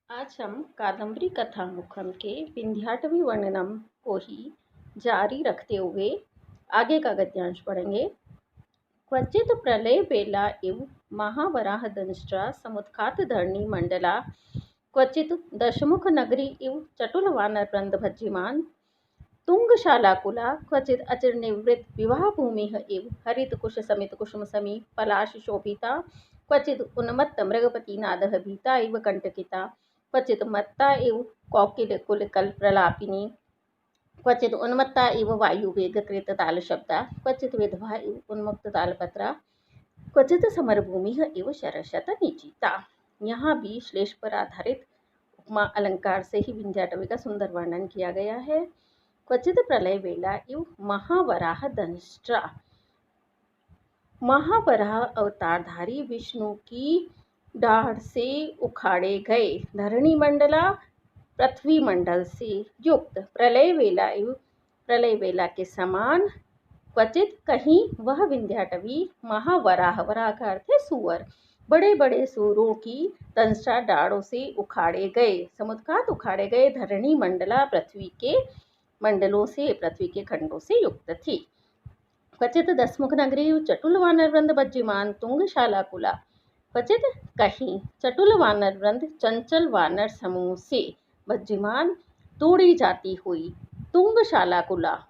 आज हम कादम्बरी कथामुखम के विंध्याटवी वर्णनम को ही जारी रखते हुए आगे का गद्यांश पढ़ेंगे। क्वचित प्रलय बेला इव महावराह दंष्ट्रा समुत्खात धरणी मंडला क्वचित दशमुख नगरी इव चटुल वानर वृंद भज्यमान तुंगशालाकुला क्वचित अचिर निवृत्त विवाह भूमि इव हरित कुश समित कुसुम समी पलाश शोभिता क्वचित उन्मत्त मृगपति नादः भीता इव कंटकिता क्वचित मत्ता इव कौकिल कुल कल प्रलापिनी क्वचित उन्मत्ता इव वायु वेग कृत ताल शब्दा क्वचित विधवा इव उन्मुक्त तालपत्रा क्वचित समरभूमि इव शरशत निचिता। यहाँ भी श्लेष पर आधारित उपमा अलंकार से ही विंध्याटवी का सुंदर वर्णन किया गया है। क्वचित प्रलय वेला इव महावराह दंष्ट्रा, महावराह अवतारधारी विष्णु की दाढ़ से उखाड़े गए धरणी मंडला पृथ्वी मंडल से युक्त प्रलय वेला के समान क्वचित कहीं वह विंध्याटवी महावराह, वराह का अर्थ है सुअर, बड़े बड़े सूरों की दंष्ट्रा दाढ़ों से उखाड़े गए, समुद्रात उखाड़े गए धरणी मंडला पृथ्वी के मंडलों से, पृथ्वी के खंडों से युक्त थी। क्वचित दशमुख नगरी चटुल वानर वृंद भज्यमान तुंगशाला कुला, क्वचित कहीं चटुल वानर वृंद चंचल वानर समूह से भज्यमान तोड़ी जाती हुई तुंगशाला कुला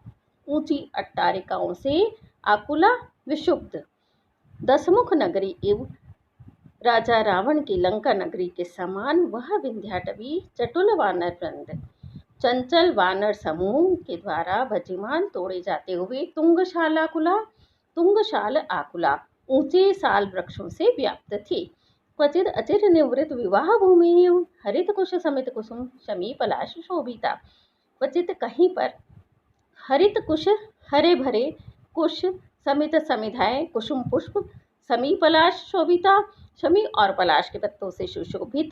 ऊंची अट्टारिकाओं से आकुला विशुद्ध दशमुख नगरी एवं राजा रावण की लंका नगरी के समान वह विंध्याटवी चटुल वानर वृंद चंचल वानर समूह के द्वारा भज्यमान तोड़े जाते हुए तुंगशाल आकुला ऊंचे साल वृक्षों से व्याप्त थी। क्वचित अचिर निवृत्त विवाह भूमि हरित कुश समित कुसुम शमी पलाश शोभिता, क्वचित कहीं पर हरित कुश हरे भरे कुश समित समिधाएं कुसुम पुष्प समी पलाश शोभिता, शमी और पलाश के पत्तों से सुशोभित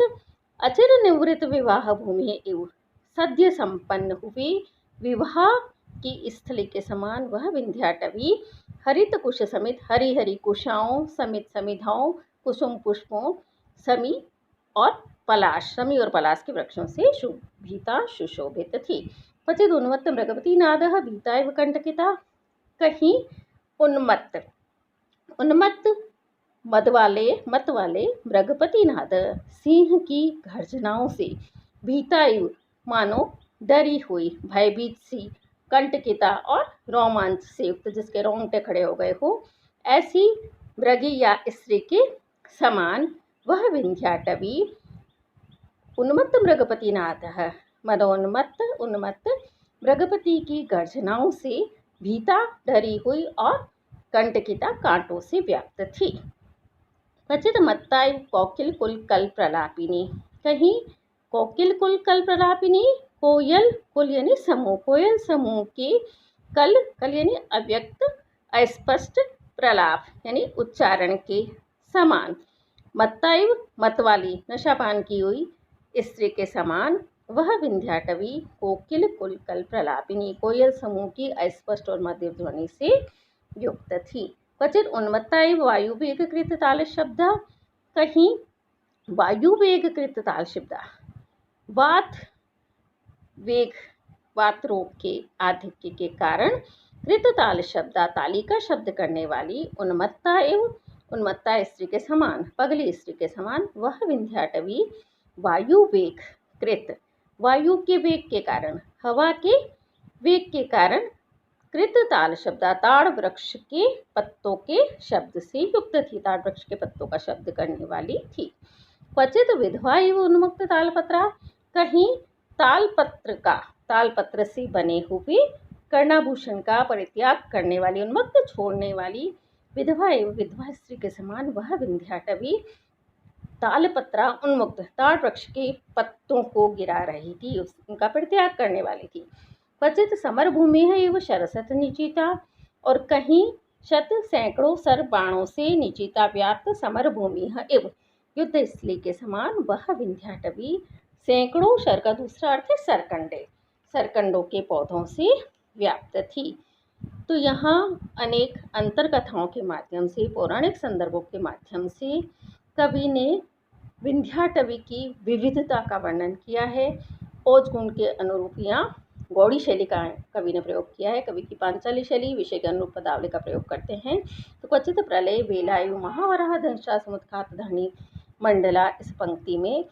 अचिर निवृत्त विवाह भूमि एवं सद्य संपन्न हुए विवाह की स्थली के समान वह विंध्याटवी हरित कुश समित हरी हरी कुशाओं समित समिधाओं कुसुम पुष्पों समी और पलाश के वृक्षों से शुभिता सुशोभित थी। क्वचित उन्मत्त मृगपति नादः भीता एव कंटकिता, कहीं उन्मत्त मत वाले मृगपति नाद सिंह की गर्जनाओं से भीता एव मानो डरी हुई भयभीत सी कंटकिता और रोमांच से युक्त जिसके रोंगटे खड़े हो गए हो ऐसी मृगी या स्त्री के समान वह विंध्याटवी उन्मत्त मृगपति नादः उन्मत्त मृगपति की गर्जनाओं से भीता डरी हुई और कंटकिता कांटों से व्याप्त थी। क्वचित मत्ता कौकिल कुल कल प्रलापिनी, कहीं कोकिल कुल कल प्रलापिनी कोयल कुल यानी समूह, कोयल समूह के कल यानी अव्यक्त अस्पष्ट प्रलाप यानी उच्चारण के समान, मत्ताइव मतवाली नशापान की हुई स्त्री के समान वह विंध्याटवी कोकिल कुल कल प्रलापिनी कोयल समूह की अस्पष्ट और मधुर ध्वनि से युक्त थी। क्वचित उन्मत्ताइव वायु वेग कृत ताल शब्द, कहीं वायु वेग कृत ताल शब्द वात रोग के आधिक्य के कारण कृत ताल शब्द ताली का शब्द करने वाली उन्मत्ता स्त्री के समान पगली स्त्री के समान वह विंध्याटवी वायु वेग कृत वायु के वेग के कारण हवा के वेग के कारण कृत ताल शब्द ताड़ वृक्ष के पत्तों के शब्द से युक्त थी, ताड़ वृक्ष के पत्तों का शब्द करने वाली थी। क्वचित विधवा एवं उन्मुक्त तालपत्रा, कहीं तालपत्र से बने हुए कर्णाभूषण का परित्याग करने वाली उन्मुक्त छोड़ने वाली विधवा एवं विधवा स्त्री के समान वह विंध्याटवी तालपत्रा उन्मुक्त ताड़ वृक्ष के पत्तों को गिरा रही थी, उनका परित्याग करने वाली थी। क्वचित समर भूमि है एवं शरसत निचिता, और कहीं शत सैकड़ों सर बाणों से निचिता व्याप्त समर भूमि है एवं युद्ध स्थली के समान वह विंध्याटवी सैकड़ों शर का दूसरा अर्थ है सरकंडों के पौधों से व्याप्त थी। तो यहाँ अनेक अंतर कथाओं के माध्यम से पौराणिक संदर्भों के माध्यम से कवि ने विंध्याटवी की विविधता का वर्णन किया है। ओज गुण के अनुरूप यहाँ गौड़ी शैली का कवि ने प्रयोग किया है। कवि की पांचाली शैली विषय के अनुरूप पदावली का प्रयोग करते हैं। तो क्वचित प्रलय वेलायु महावराह दंशा समुत्खात धरणी मंडला, इस पंक्ति में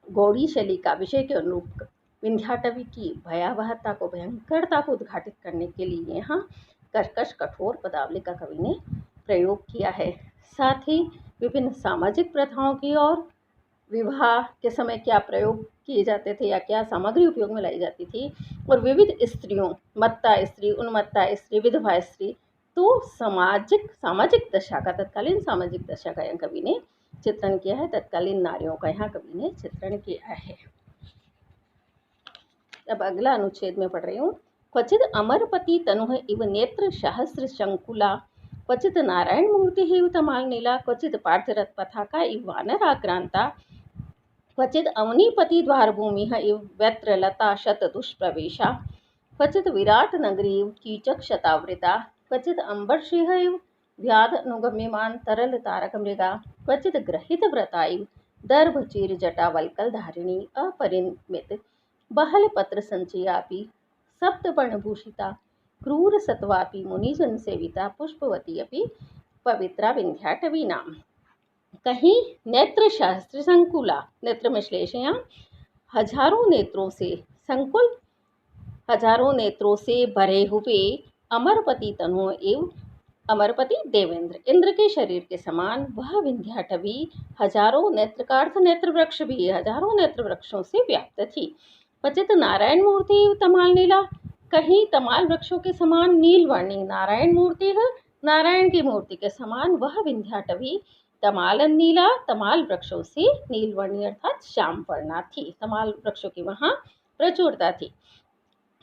गौड़ी शैली का विषय के अनुरूप विंध्याटवी की भयावहता को, भयंकरता को उद्घाटित करने के लिए यहाँ कर्कश कठोर पदावली का कवि ने प्रयोग किया है। साथ ही विभिन्न सामाजिक प्रथाओं की और विवाह के समय क्या प्रयोग किए जाते थे या क्या सामग्री उपयोग में लाई जाती थी, और विविध स्त्रियों, मत्ता स्त्री, उन्मत्ता स्त्री, विधवा स्त्री, तो सामाजिक दशा का, तत्कालीन सामाजिक दशा का यहाँ कवि ने चित्रण किया है। तत्कालीन नारियों का यहाँ कवि ने चित्रण किया है। अब अगला अनुच्छेद में पढ़ रही हूँ। क्वचित अमरपति तनुः इव नेत्र सहस्र शंकुला, क्वचित नारायण मूर्ति इव तमाल नीला, क्वचित पार्थरथ पताका इव वानर आक्रांता, क्वचित अवनीपति द्वारभूमि इव वैत्रलता शत दुष्प्रवेशा, क्वचित विराट नगरी इव कीचक शतावृता, क्वचित अंबरसिंह इव व्याध अनुगम्यमान तरल तारक मृगा, क्वचित ग्रहित व्रता इव दर्भ चीर जटा वल्कल धारिणी, अपरिमित बहल पत्र संचयापि सप्तपर्णभूषिता, क्रूर सत्वापि मुनिजन सेविता, पुष्पवती अपि पवित्रा विंध्याटवी नाम। कहीं नेत्र शास्त्र संकुला, नेत्र में श्लेष यहाँ हजारों नेत्रों से संकुल, हजारों नेत्रों से भरे हुए अमरपति तनु एवं अमरपति देवेंद्र, इंद्र के शरीर के समान वह विंध्याटवी हजारों नेत्र का अर्थ नेत्र वृक्ष भी, हजारों नेत्र वृक्षों से व्याप्त थी। क्वचित नारायण मूर्ति तमाल नीला, कहीं तमाल वृक्षों के समान नीलवर्णी, नारायण मूर्ति है, नारायण की मूर्ति के समान वह विंध्याटवी तमाल नीला, तमाल वृक्षों से नीलवर्णी अर्थात श्याम वर्णा थी। तमाल वृक्षों की वहाँ प्रचुरता थी।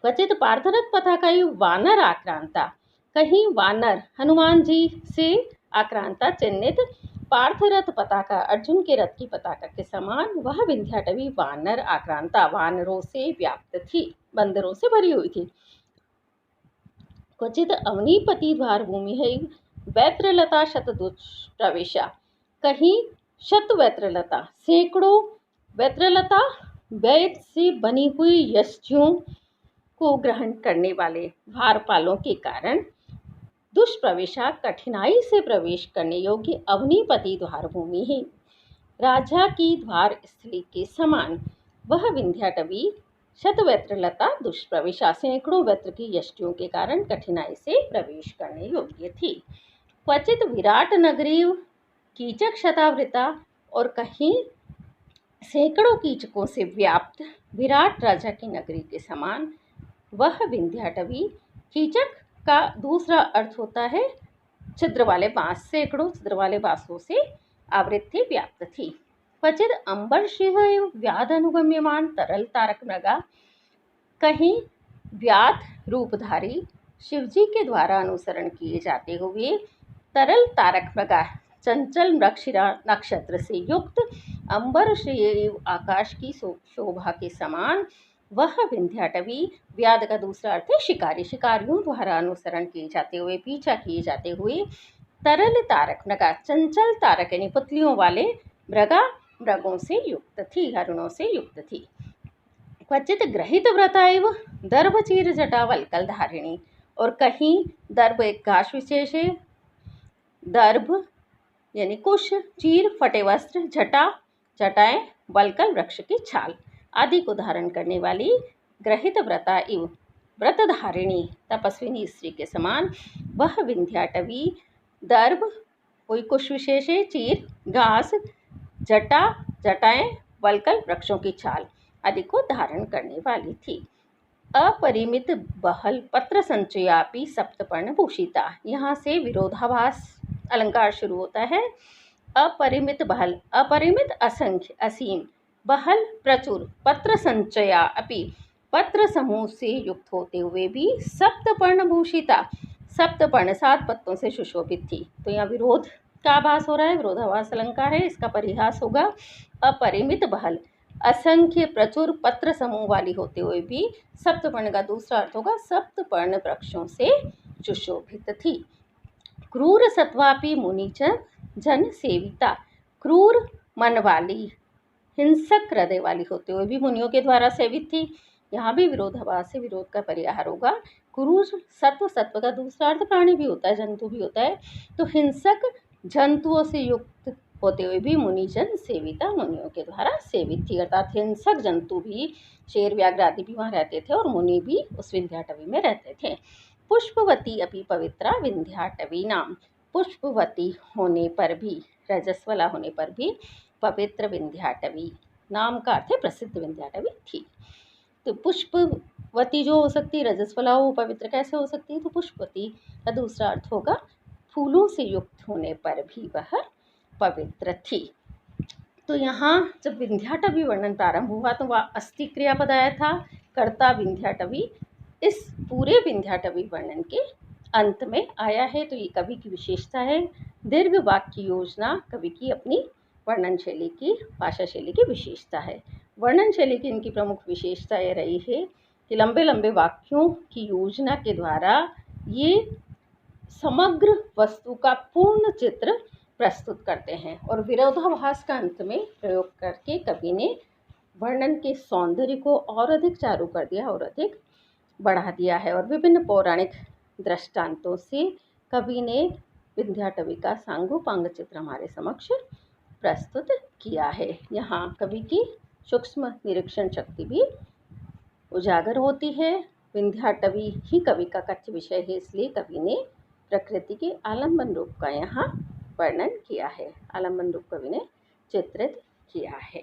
क्वचित पार्थरथ पताका वानर आक्रांता, कहीं वानर हनुमान जी से आक्रांता चिन्हित पार्थरथ पताका, अर्जुन के रथ की पताका के समान वह विंध्याटवी वानर आक्रांता, वानरों से व्याप्त थी, बंदरों से भरी हुई थी। क्वचित अवनीपति द्वार भूमि है वैत्रलता शतदुष्प्रवेशा, कहीं शत वैत्रलता, सैकड़ों वैत्रलता, वैद से बनी हुई यष्टियों को ग्रहण करने वाले द्वारपालों के कारण दुष्प्रवेशा, कठिनाई से प्रवेश करने योग्य अवनीपति द्वार भूमि है, राजा की द्वार स्थली के समान वह विंध्याटवी शतवैत्रलता दुष्प्रवेशा, सैकड़ों वैत्र की यष्टियों के कारण कठिनाई से प्रवेश करने योग्य थी। क्वचित विराट नगरी कीचक शतावृता, और कहीं सैकड़ों कीचकों से व्याप्त विराट राजा की नगरी के समान वह विंध्याटवी, कीचक का दूसरा अर्थ होता है छिद्र वाले बांस, सैकड़ों छिद्र वाले बांसों से आवृत थी, व्याप्त थी। क्वचित अंबरसिंह व्याध अनुगम्यमान तरल तारक मृगा, कहीं व्याध रूपधारी शिवजी के द्वारा अनुसरण किए जाते हुए तरल तारक मृगा, चंचल मृगशिरा नक्षत्र से युक्त अंबरसिंह आकाश की शोभा के समान वह विंध्याटवी, व्याध का दूसरा अर्थ है शिकारी, शिकारियों द्वारा अनुसरण किए जाते हुए, पीछा किए जाते हुए तरल तारक मृगा, चंचल तारक यानी पुतलियों वाले मृगा, मृगों से युक्त थी, हरणों से युक्त थी। क्वचित ग्रहित व्रता एवं दर्भ चीर जटा वल्कल धारिणी, और कहीं दर्भ एक घास विशेष है, दर्भ यानी कुश, चीर फटे वस्त्र, जटा जटाएं वल्कल वृक्ष की छाल आदि को धारण करने वाली ग्रहित व्रता इव व्रतधारिणी तपस्विनी स्त्री के समान वह विंध्याटवी, दर्भ कोई कुश विशेष है, चीर घास, जटा जटाएं वल्कल वृक्षों की छाल आदि को धारण करने वाली थी। अपरिमित बहल पत्र संचयापि सप्तपर्ण भूषिता, यहाँ से विरोधाभास अलंकार शुरू होता है। अपरिमित बहल, अपरिमित असंख्य असीम, बहल प्रचुर, पत्र संचया अपि पत्र समूह से युक्त होते हुए भी सप्तपर्ण भूषिता, सप्तपर्ण 7 पत्तों से सुशोभित थी। तो यहाँ विरोध का आभास हो रहा है, विरोधाभास अलंकार है, इसका परिहास होगा अपरिमित बहल, असंख्य प्रचुर पत्र समूह वाली होते हुए भी सप्तपर्ण का दूसरा अर्थ होगा सप्तपर्ण वृक्षों से सुशोभित थी। क्रूर सत्वापि मुनि जन सेविता, क्रूर मन वाली, हिंसक हृदय वाली होते हुए भी मुनियों के द्वारा सेवित थी। यहाँ भी विरोधाभास से विरोध का परिहार होगा। कुरूर सत्व, सत्व का दूसरा अर्थ प्राणी भी होता है, जंतु भी होता है। तो हिंसक जंतुओं से युक्त होते हुए भी मुनिजन सेविता, मुनियों के द्वारा सेवित थी। अर्थात हिंसक जंतु भी, शेर व्याघ्र आदि भी वहाँ रहते थे और मुनि भी उस विंध्याटवी में रहते थे। पुष्पवती अपि पवित्रा विंध्याटवी नाम। पुष्पवती होने पर भी, रजस्वला होने पर भी पवित्र विंध्याटवी, नाम का अर्थ है प्रसिद्ध विंध्याटवी थी। तो पुष्पवती जो हो सकती है, रजस्वला वो पवित्र कैसे हो सकती है? तो पुष्पवती का दूसरा अर्थ होगा फूलों से युक्त होने पर भी वह पवित्र थी। तो यहाँ जब विंध्याटवी वर्णन प्रारंभ हुआ तो वह अस्थि क्रियापद आया था, कर्ता विंध्याटवी। इस पूरे विंध्याटवी वर्णन के अंत में आया है। तो ये कवि की विशेषता है। दीर्घ वाक्य योजना कवि की अपनी वर्णन शैली की, भाषा शैली की विशेषता है। वर्णन शैली की इनकी प्रमुख विशेषता यह रही है कि लंबे लंबे वाक्यों की योजना के द्वारा ये समग्र वस्तु का पूर्ण चित्र प्रस्तुत करते हैं और विरोधाभास का अंत में प्रयोग करके कवि ने वर्णन के सौंदर्य को और अधिक चारु कर दिया और अधिक बढ़ा दिया है। और विभिन्न पौराणिक दृष्टांतों से कवि ने विंध्याटवी का सांगोपांग चित्र हमारे समक्ष प्रस्तुत किया है। यहाँ कवि की सूक्ष्म निरीक्षण शक्ति भी उजागर होती है। विंध्याटवी ही कवि का कथ्य विषय है, इसलिए कवि ने प्रकृति के आलम्बन रूप का यहाँ वर्णन किया है, आलम्बन रूप कवि ने चित्रित किया है।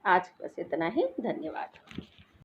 आज बस इतना ही। धन्यवाद।